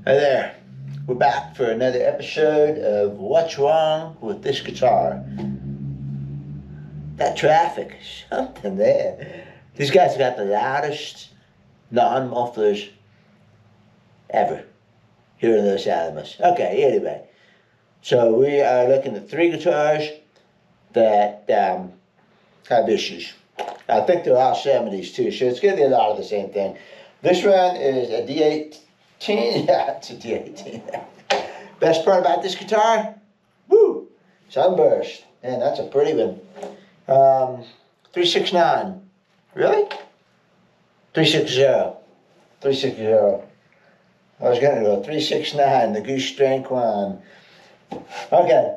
Hi there. We're back for another episode of What's Wrong with This Guitar. That traffic, something there. These guys got the loudest non-mufflers ever here in Los Alamos. Okay, anyway. So we are looking at three guitars that have issues. I think they're all 70s too, so it's going to be a lot of the same thing. This one is a D-18. Yeah, it's a D-18. Best part about this guitar? Woo! Sunburst. Man, that's a pretty one. 369. Really? 360. 360. I was going to go 369, the Goose Strength one. Okay.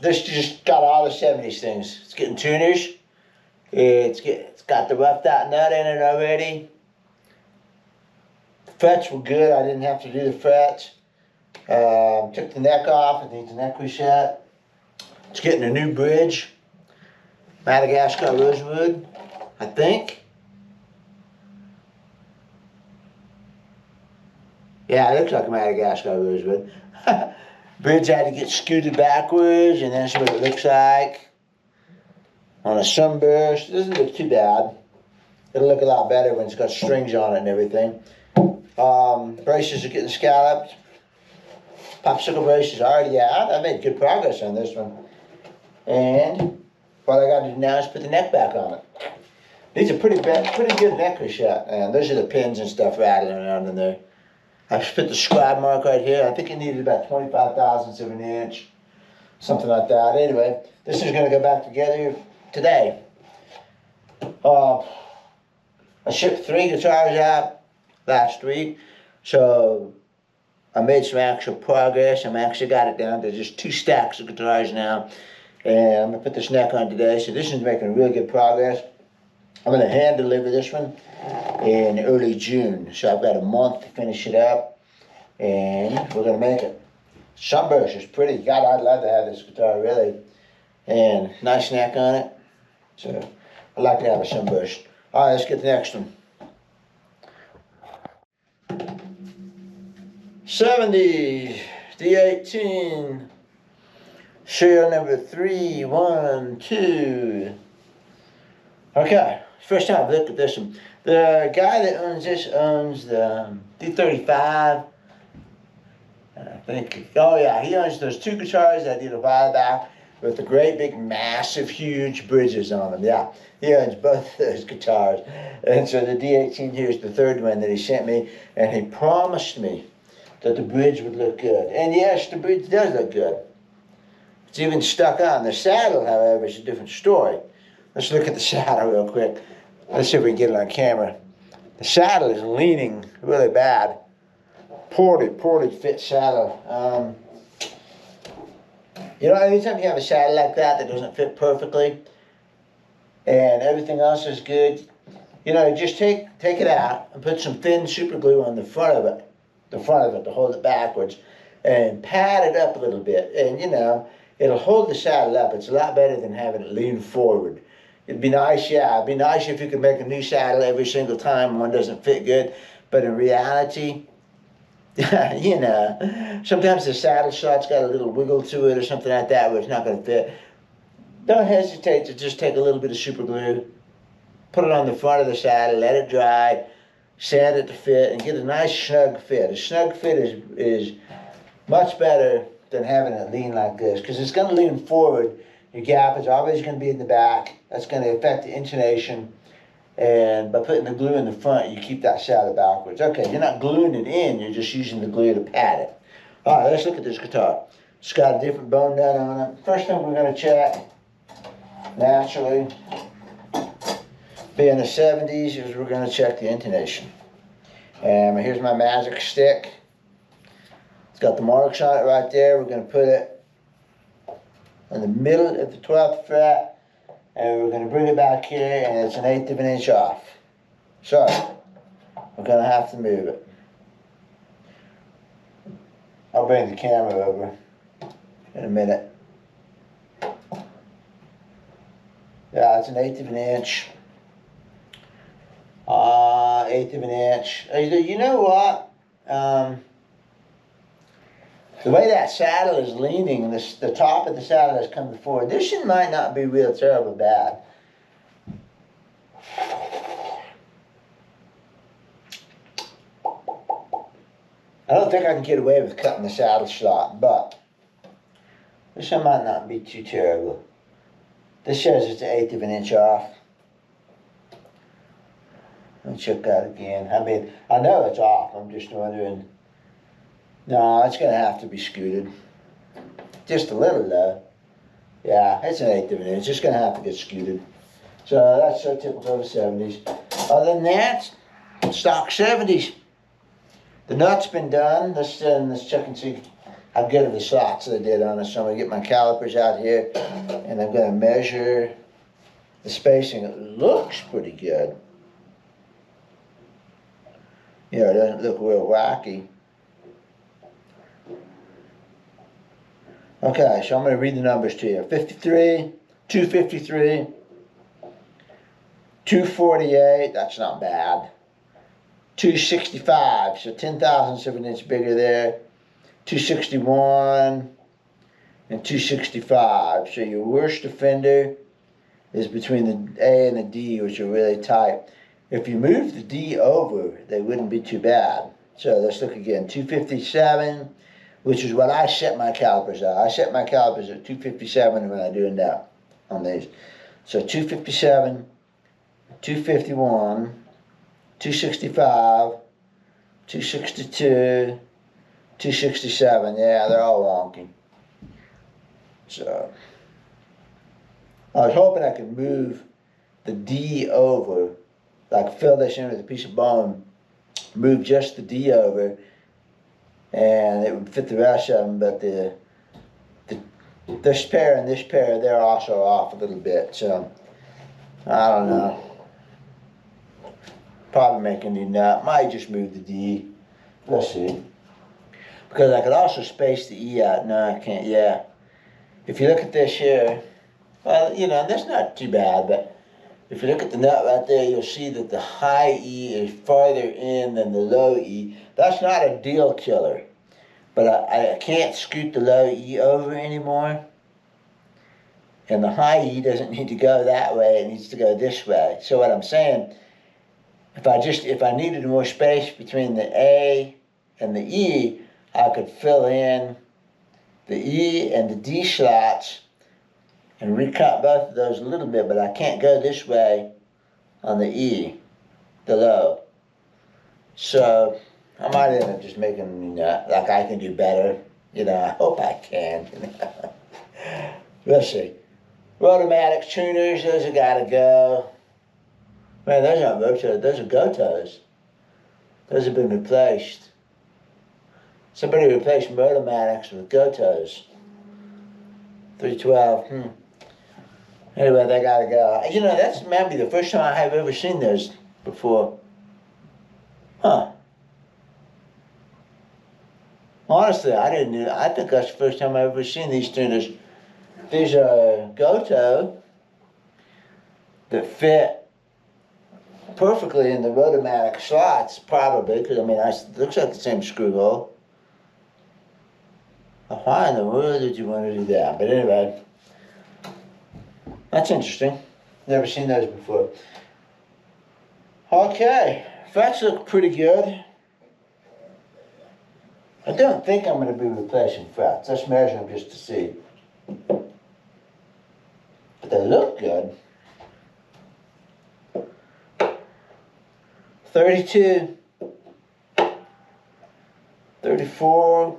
This just got all the 70s things. It's getting tuners. It's got the roughed out nut in it already. The frets were good. I didn't have to do the frets. Took the neck off. It needs a neck reset. It's getting a new bridge. Madagascar rosewood, I think. Yeah, it looks like a Madagascar rosewood. Bridge had to get scooted backwards, and that's what it looks like on a sunburst. It doesn't look too bad. It'll look a lot better when it's got strings on it and everything. Braces are getting scalloped. Popsicle braces are already out. I made good progress on this one. And what I got to do now is put the neck back on it. These are pretty good neck reset, and those are the pins and stuff rattling around in there. I put the scribe mark right here. I think it needed about 25 thousandths of an inch, something like that. Anyway, this is going to go back together today. I shipped 3 guitars out last week, so I made some actual progress. I'm actually got it down to just 2 stacks of guitars now, and I'm going to put this neck on today, so this is making really good progress. I'm going to hand deliver this one in early June, so I've got a month to finish it up, and we're going to make it. Sunburst is pretty. God, I'd love to have this guitar, really. And nice neck on it, so I'd like to have a sunburst. All right, let's get the next one. 70's D-18 serial number 312. Okay, first time I've looked at this one. The guy that owns this owns the D35. I think, oh yeah, he owns those 2 guitars I did a while back with the great big massive huge bridges on them. Yeah, he owns both of those guitars. And so the D-18 here is the 3rd one that he sent me, and he promised me that the bridge would look good. And yes, the bridge does look good. It's even stuck on. The saddle, however, is a different story. Let's look at the saddle real quick. Let's see if we can get it on camera. The saddle is leaning really bad. Poorly fit saddle. You know, anytime you have a saddle like that doesn't fit perfectly, and everything else is good, you know, just take it out and put some thin super glue on the front of it to hold it backwards, and pad it up a little bit, and you know, it'll hold the saddle up. It's a lot better than having it lean forward. It'd be nice, yeah, it'd be nice if you could make a new saddle every single time one doesn't fit good, but in reality, you know, sometimes the saddle shot's got a little wiggle to it or something like that where it's not going to fit. Don't hesitate to just take a little bit of super glue, put it on the front of the saddle, let it dry, sand it to fit, and get a nice snug fit. A snug fit is much better than having it lean like this, because it's going to lean forward. Your gap is always going to be in the back. That's going to affect the intonation. And by putting the glue in the front, you keep that saddle backwards. Okay, you're not gluing it in, you're just using the glue to pad it. All right, let's look at this guitar. It's got a different bone nut on it. First thing we're going to check, naturally, being the 70s, is we're going to check the intonation. And here's my magic stick. It's got the marks on it right there. We're going to put it in the middle of the 12th fret. And we're going to bring it back here, and it's 1/8 of an inch off. So, we're going to have to move it. I'll bring the camera over in a minute. Yeah, it's 1/8 of an inch. 1/8 of an inch. You know what? the way that saddle is leaning, the top of the saddle is coming forward. This one might not be real terrible bad. I don't think I can get away with cutting the saddle slot, but this one might not be too terrible. This shows it's 1/8 of an inch off. Let me check that again. I mean, I know it's off. I'm just wondering. No, it's going to have to be scooted. Just a little though. Yeah, it's 1/8 of an inch. It's going to have to get scooted. So that's so typical of the 70s. Other than that, stock 70s. The nut's been done. Let's check and see how good of the slots they did on it. So I'm going to get my calipers out here and I'm going to measure the spacing. It looks pretty good. Yeah, it doesn't look real wacky. Okay, so I'm going to read the numbers to you. 53, 253, 248, that's not bad. 265, so 10 thousandths of an inch bigger there. 261 and 265. So your worst offender is between the A and the D, which are really tight. If you move the D over, they wouldn't be too bad. So let's look again. 257, which is what I set my calipers at. I set my calipers at 257 when I do it now on these. So 257, 251, 265, 262, 267. Yeah, they're all wonky. So I was hoping I could move the D over, like fill this in with a piece of bone, move just the D over, and it would fit the rest of them. But this pair and this pair, they're also off a little bit. So I don't know. Probably make a new nut. Might just move the D. Let's see. Because I could also space the E out. No, I can't. Yeah. If you look at this here, well, you know, that's not too bad. But if you look at the nut right there, you'll see that the high E is farther in than the low E. That's not a deal killer. But I can't scoot the low E over anymore. And the high E doesn't need to go that way. It needs to go this way. So what I'm saying, if I needed more space between the A and the E, I could fill in the E and the D slots and recut both of those a little bit, but I can't go this way on the E, the low. So I might end up just making, you know, like I can do better. You know, I hope I can. We'll see. Rotomatics tuners, those have got to go. Man, those aren't rotators, those are Gotos. Those have been replaced. Somebody replaced Rotomatics with Gotos. 312, Anyway, they gotta go. You know, that's maybe the first time I have ever seen those before. Huh. Honestly, I didn't know. I think that's the first time I've ever seen these tuners. These are Goto that fit perfectly in the Rotomatic slots, probably, because I mean, it looks like the same screw hole. Why in the world did you want to do that? But anyway, that's interesting. Never seen those before. Okay, frets look pretty good. I don't think I'm going to be replacing frets. Let's measure them just to see. But they look good. 32, 34,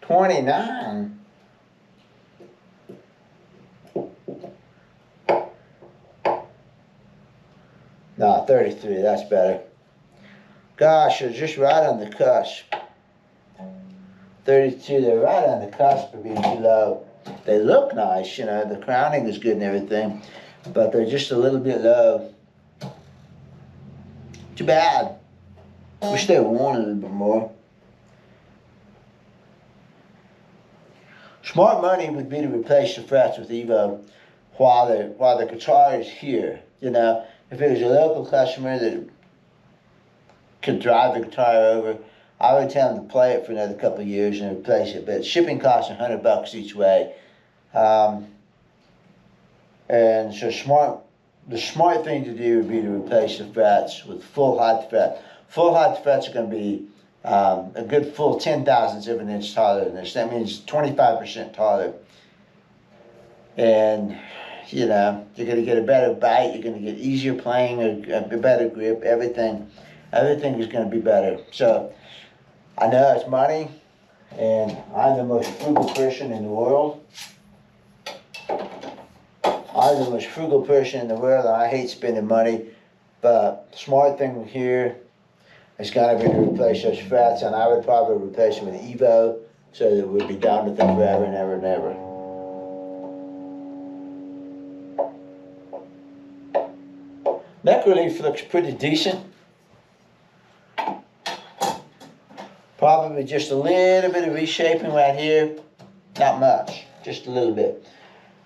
29. No, 33, that's better. Gosh, they're just right on the cusp. 32, they're right on the cusp of being too low. They look nice, you know, the crowning is good and everything, but they're just a little bit low. Too bad. Wish they were worn a little bit more. Smart money would be to replace the frets with Evo while the guitar is here. You know, if it was a local customer that could drive the guitar over. I would tell them to play it for another couple of years and replace it, but shipping costs $100 each way. And so the smart thing to do would be to replace the frets with full height fret. Full height frets are going to be a good full 10,000ths of an inch taller than this. That means 25% taller. And you know, you're going to get a better bite, you're going to get easier playing, a better grip, everything is going to be better. So I know it's money, and I'm the most frugal person in the world. I'm the most frugal person in the world, and I hate spending money. But the smart thing here is going to be to replace those frets, and I would probably replace them with Evo, so that we'd be done with them forever and ever and ever. Neck relief looks pretty decent. Probably just a little bit of reshaping right here. Not much, just a little bit.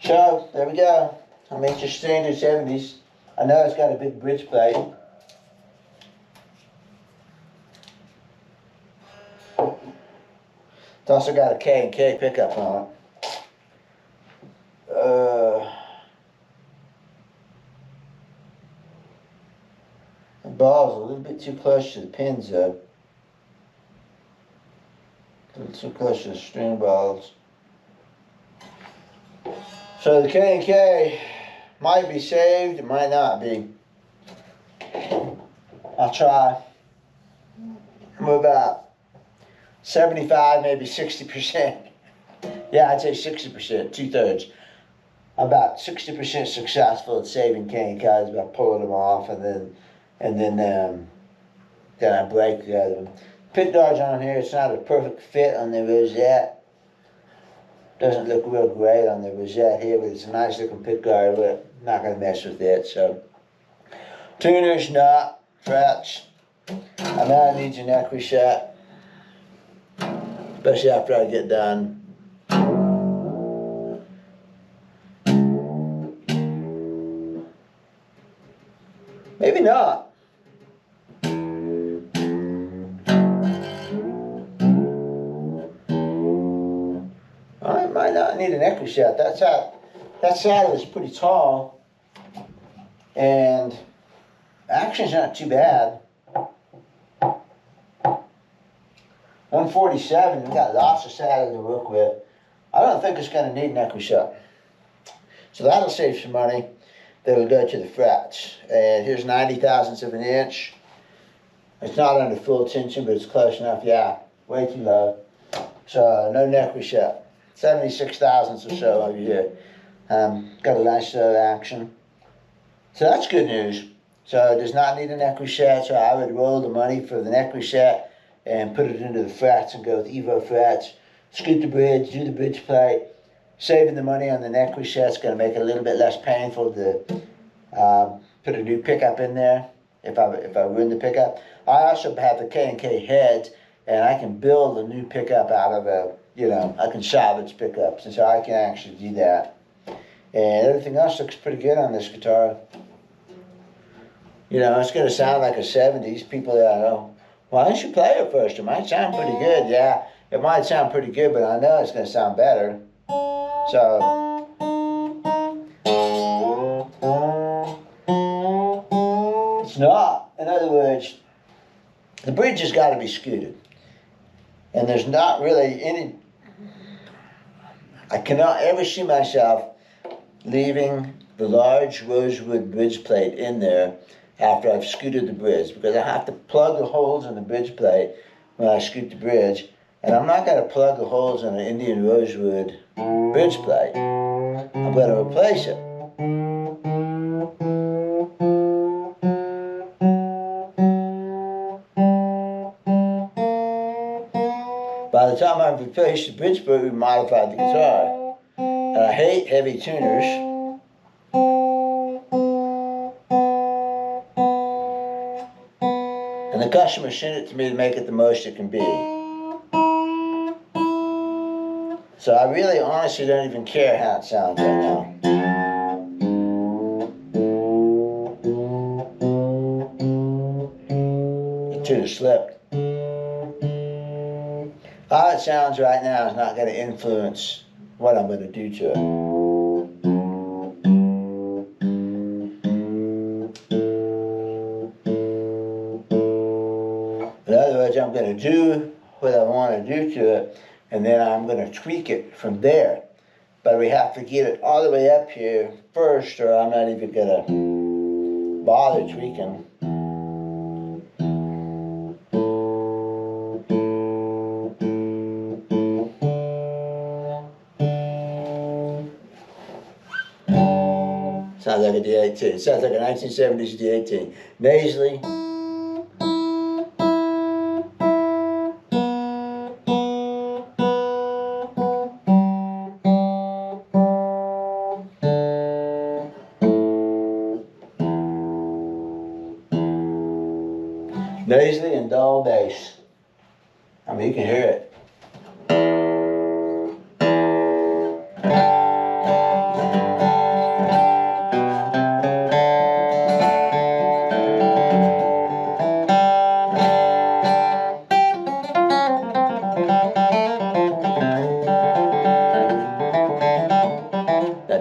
So, there we go. I mean, just standard 70s. I know it's got a big bridge plate. It's also got a K&K pickup on it. The ball's a little bit too close to the pins though. A little too close to the string balls. So the K&K might be saved, it might not be. I'll try. I'm about 75, maybe 60%. Yeah, I'd say 60%, 2/3. I'm about 60% successful at saving K&Ks by pulling them off, and then I break the other one. Pit guards on here, it's not a perfect fit on the rosette. Doesn't look real great on the rosette here, but it's a nice looking pit guard, but I'm not going to mess with it. So, tuners, not frets. I know it needs a neck reset, especially after I get done. Maybe not. I might not need an neck reset. That saddle is pretty tall, and action's not too bad. 147, we've got lots of saddle to work with. I don't think it's going to need neck reset. So that'll save some money. That'll go to the frets. And here's 90,000ths of an inch. It's not under full tension, but it's close enough. Yeah, way too low. So no neck reset. 76,000ths or so over here. Got a nice action. So that's good news. So it does not need a neck reset. So I would roll the money for the neck reset and put it into the frets and go with Evo frets. Scoot the bridge, do the bridge plate. Saving the money on the neck reset is going to make it a little bit less painful to put a new pickup in there if I ruin the pickup. I also have the K&K heads, and I can build a new pickup out of I can salvage pickups, and so I can actually do that. And everything else looks pretty good on this guitar. You know, it's going to sound like a 70s. People that know, why don't you play it first? It might sound pretty good. Yeah, it might sound pretty good, but I know it's going to sound better. So, it's not. In other words, the bridge has got to be scooted. And there's not really any, I cannot ever see myself leaving the large rosewood bridge plate in there after I've scooted the bridge, because I have to plug the holes in the bridge plate when I scoot the bridge, and I'm not going to plug the holes in an Indian rosewood bridge plate. I'm going to replace it. By the time I've replaced the bridge plate, we've modified the guitar. And I hate heavy tuners. And the customer sent it to me to make it the most it can be. So I really honestly don't even care how it sounds right now. The should have slipped. How it sounds right now is not going to influence what I'm going to do to it. In other words, I'm going to do what I want to do to it, and then I'm going to tweak it from there. But we have to get it all the way up here first, or I'm not even going to bother tweaking. Sounds like a D-18. Sounds like a 1970s D-18. Nasally. Nasally and dull bass. I mean, you can hear it.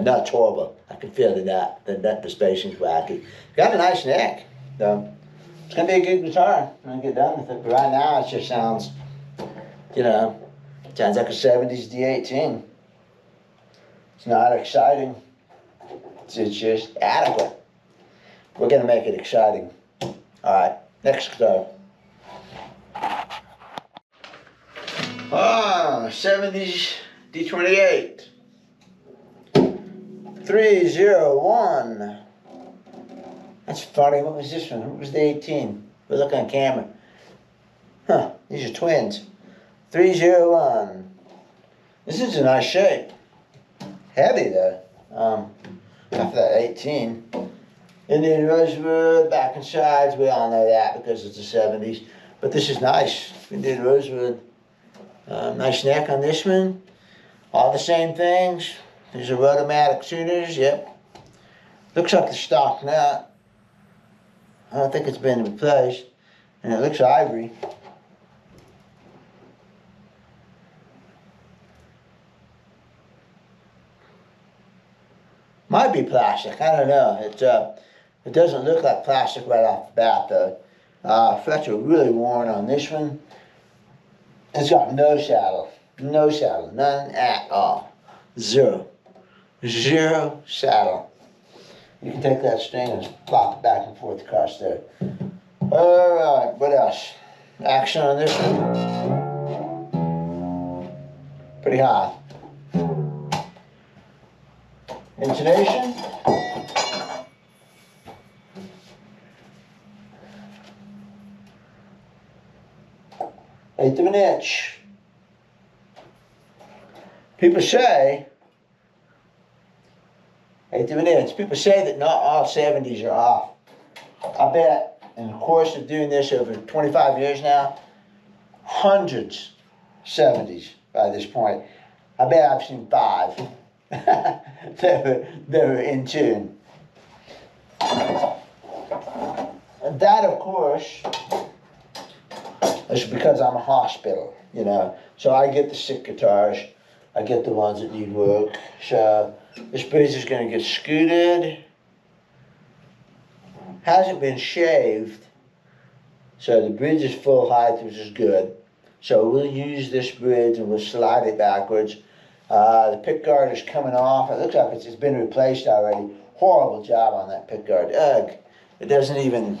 Not horrible. I can feel that the spacing's wacky. Got a nice neck, though. It's gonna be a good guitar when I get done with it. But right now, it just sounds, you know, sounds like a 70s D-18. It's not exciting. It's just adequate. We're gonna make it exciting. All right, next guitar. 70s D-28. 301. That's funny. What was this one? What was the 18? We look on camera. Huh, these are twins. 301. This is a nice shape. Heavy though. After that 18. Indian rosewood, back and sides. We all know that because it's the 70s. But this is nice. Indian rosewood. Nice neck on this one. All the same things. These are Rotomatic tuners, yep. Looks like the stock now. I don't think it's been replaced. And it looks ivory. Might be plastic, I don't know. It doesn't look like plastic right off the bat though. Frets are really worn on this one. It's got no saddle. No saddle, none at all. Zero saddle. You can take that string and flop it back and forth across there. Alright, what else? Action on this one. Pretty high. Intonation. Eighth of an inch. People say, eighth of an inch, people say that not all 70s are off. I bet in the course of doing this over 25 years now, hundreds 70s by this point. I bet I've seen 5 that were in tune. And that, of course, is because I'm a hospital, you know. So I get the sick guitars. I get the ones that need work. So this bridge is going to get scooted. Hasn't been shaved. So the bridge is full height, which is good. So we'll use this bridge and we'll slide it backwards. The pick guard is coming off. It looks like it's been replaced already. Horrible job on that pick guard. Ugh. It doesn't even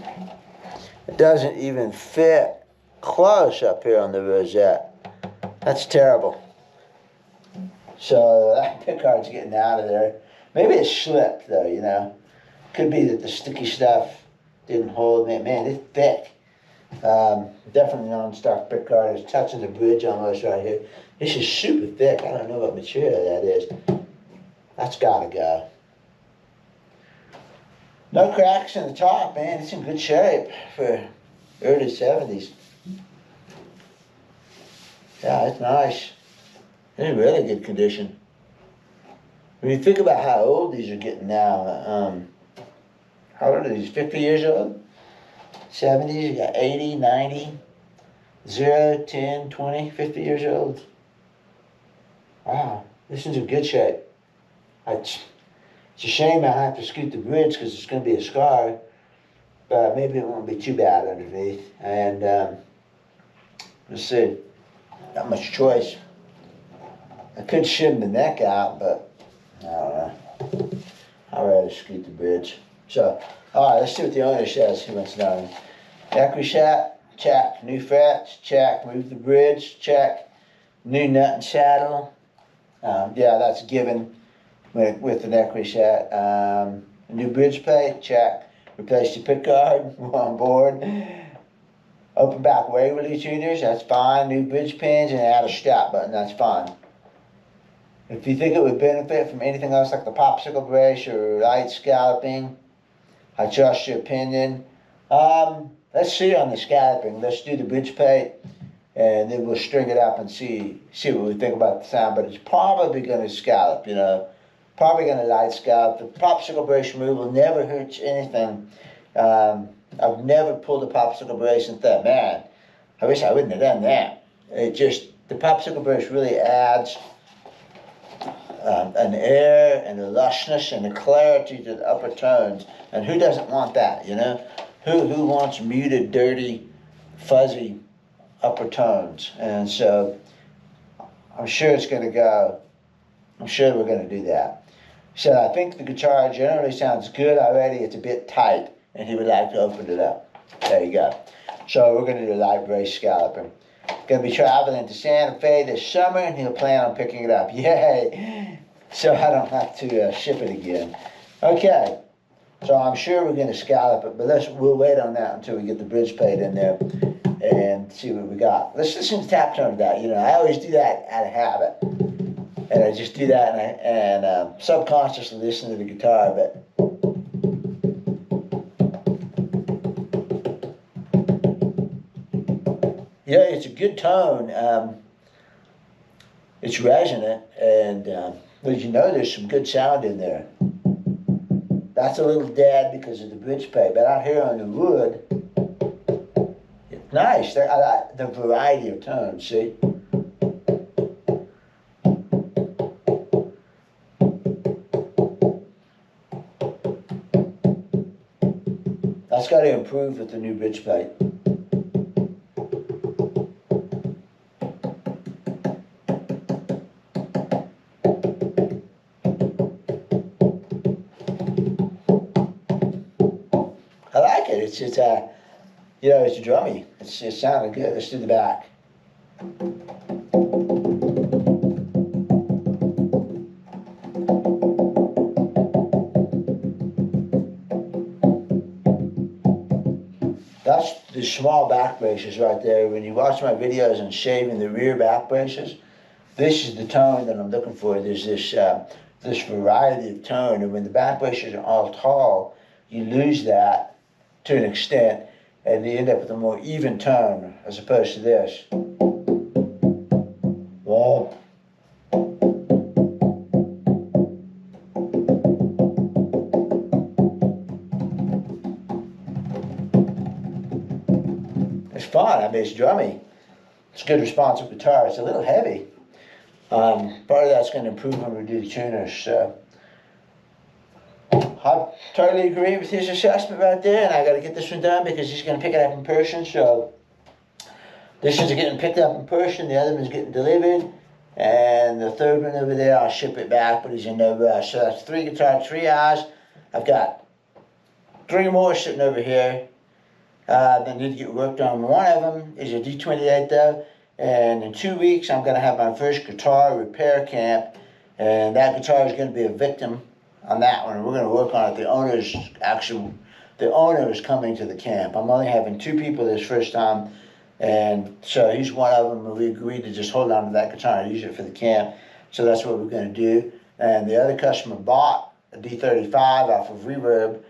fit close up here on the rosette. That's terrible. So that pick guard's getting out of there. Maybe it slipped though, you know. Could be that the sticky stuff didn't hold. Man, it's thick. Definitely non-stock pick guard. It's touching the bridge almost right here. This is super thick. I don't know what material that is. That's gotta go. No cracks in the top, man. It's in good shape for early 70s. Yeah, it's nice. It's in really good condition. When you think about how old these are getting now, how old are these? 50 years old? 70s, you got 80, 90, 0, 10, 20, 50 years old. Wow, this one's in good shape. It's a shame I have to scoot the bridge because it's going to be a scar, but maybe it won't be too bad underneath. And let's see, not much choice. I could shim the neck out, but I don't know. I'd rather scoot the bridge. So, all right, let's see what the owner says. He wants done. Equity shot, check. New frets, check. Move the bridge, check. New nut and saddle. Yeah, that's given with an equity shot. New bridge plate, check. Replace the pick guard, we're on board. Open back Waverly tuners, that's fine. New bridge pins and add a strap button, that's fine. If you think it would benefit from anything else like the popsicle brace or light scalloping, I trust your opinion. Let's see on the scalloping. Let's do the bridge plate, and then we'll string it up and see what we think about the sound. But it's probably going to scallop, you know. Probably going to light scallop. The popsicle brace removal never hurts anything. I've never pulled a popsicle brace and thought, man, I wish I wouldn't have done that. The popsicle brace really adds an air and a lushness and a clarity to the upper tones. And who doesn't want that, you know? Who wants muted, dirty, fuzzy upper tones? And so I'm sure it's going to go. I'm sure we're going to do that. So I think the guitar generally sounds good already. It's a bit tight, and he would like to open it up. There you go. So we're going to do light brace scalloping. Going to be traveling to Santa Fe this summer, and he'll plan on picking it up. Yay! So I don't have to ship it again. Okay. So I'm sure we're going to scallop it, but we'll wait on that until we get the bridge plate in there and see what we got. Let's listen to tap tone of that. You know, I always do that out of habit. And I just do that and subconsciously listen to the guitar, but yeah, it's a good tone. It's resonant, and but you know there's some good sound in there. That's a little dead because of the bridge plate, but out here on the wood, it's nice. I like the variety of tones, see? That's got to improve with the new bridge plate. I like it. It's just, you know, it's drummy. It sounded good. Let's do the back. That's the small back braces right there. When you watch my videos on shaving the rear back braces, this is the tone that I'm looking for. There's this variety of tone, and when the back braces are all tall, you lose that to an extent, and you end up with a more even tone as opposed to this. Well, it's fun. I mean, it's drummy. It's a good responsive guitar. It's a little heavy. Part of that's going to improve when we do the tuners. So I totally agree with his assessment right there, and I got to get this one done because he's going to pick it up in person. So this is getting picked up in person, the other one's getting delivered, and the third one over there, I'll ship it back, but he's in no rush. So that's 3 guitar Triage. I've got 3 more sitting over here that need to get worked on. One of them is a D-28 though, and in 2 weeks I'm going to have my first guitar repair camp, and that guitar is going to be a victim on that one. We're going to work on it. The owner is coming to the camp. I'm only having 2 people this first time, and so he's one of them, and we agreed to just hold on to that guitar and use it for the camp. So that's what we're going to do. And the other customer bought a D35 off of Reverb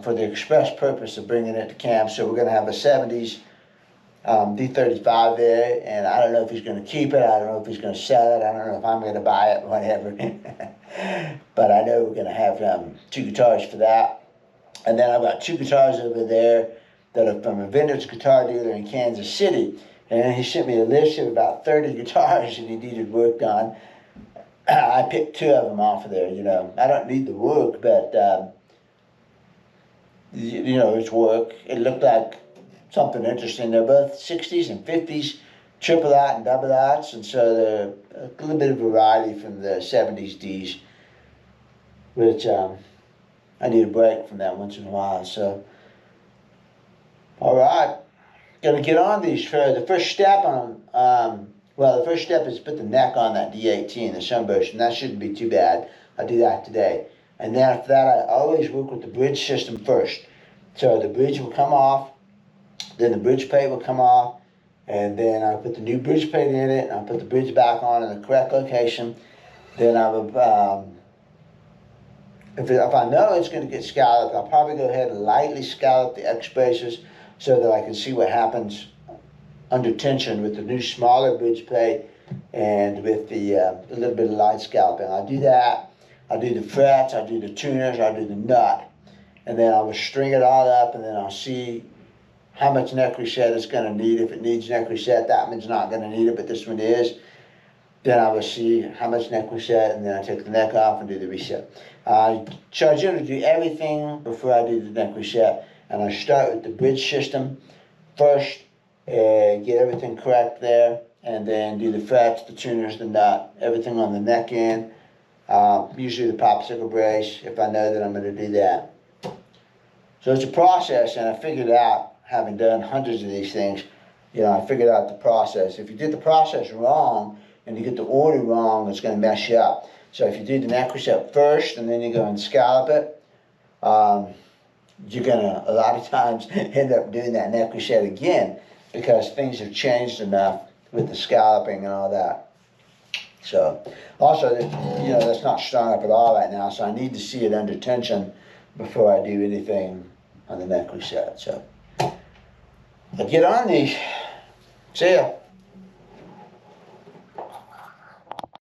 for the express purpose of bringing it to camp. So we're going to have a 70's D35 there, and I don't know if he's going to keep it. I don't know if he's going to sell it. I don't know if I'm going to buy it, whatever. But I know we're going to have 2 guitars for that. And then I've got 2 guitars over there that are from a vintage guitar dealer in Kansas City. And he sent me a list of about 30 guitars that he needed work on. I picked 2 of them off of there, you know. I don't need the work, but, you know, it's work. It looked like something interesting. They're both 60s and 50s, triple out and double outs, and so they're a little bit of variety from the 70s Ds, which I need a break from that once in a while. So, all right, gonna get on these. For the first step on well, the first step is put the neck on that D-18, the sunburst, and that shouldn't be too bad. I'll do that today. And then after that, I always work with the bridge system first. So the bridge will come off, then the bridge plate will come off, and then I'll put the new bridge plate in it, and I'll put the bridge back on in the correct location. Then I will, if I know it's going to get scalloped, I'll probably go ahead and lightly scallop the X braces so that I can see what happens under tension with the new smaller bridge plate and with the a little bit of light scalloping. I'll do that. I'll do the frets, I'll do the tuners, I'll do the nut. And then I will string it all up, and then I'll see how much neck reset it's going to need. If it needs neck reset, that one's not going to need it, but this one is. Then I will see how much neck reset, and then I take the neck off and do the reset. I charge you to do everything before I do the neck reset. And I start with the bridge system first, and get everything correct there, and then do the frets, the tuners, the nut, everything on the neck end. Usually the popsicle brace, if I know that I'm going to do that. So it's a process, and I figured out, having done hundreds of these things, you know, I figured out the process. If you did the process wrong, and you get the order wrong, it's going to mess you up. So if you do the neck reset first, and then you go and scallop it, you're going to, a lot of times, end up doing that neck reset again, because things have changed enough with the scalloping and all that. So, also, you know, that's not strung up at all right now, so I need to see it under tension before I do anything on the neck reset. So, I'll get on these. See ya.